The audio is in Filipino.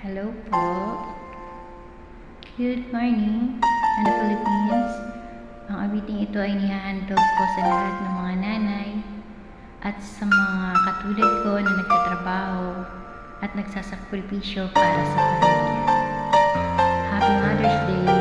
Hello po. Good morning, and the Philippines. Ang awiting ito ay nihahandog ko sa lahat ng mga nanay at sa mga katulad ko na nagtatrabaho at nagsasakripisyo para sa pamilya. Happy Mother's Day!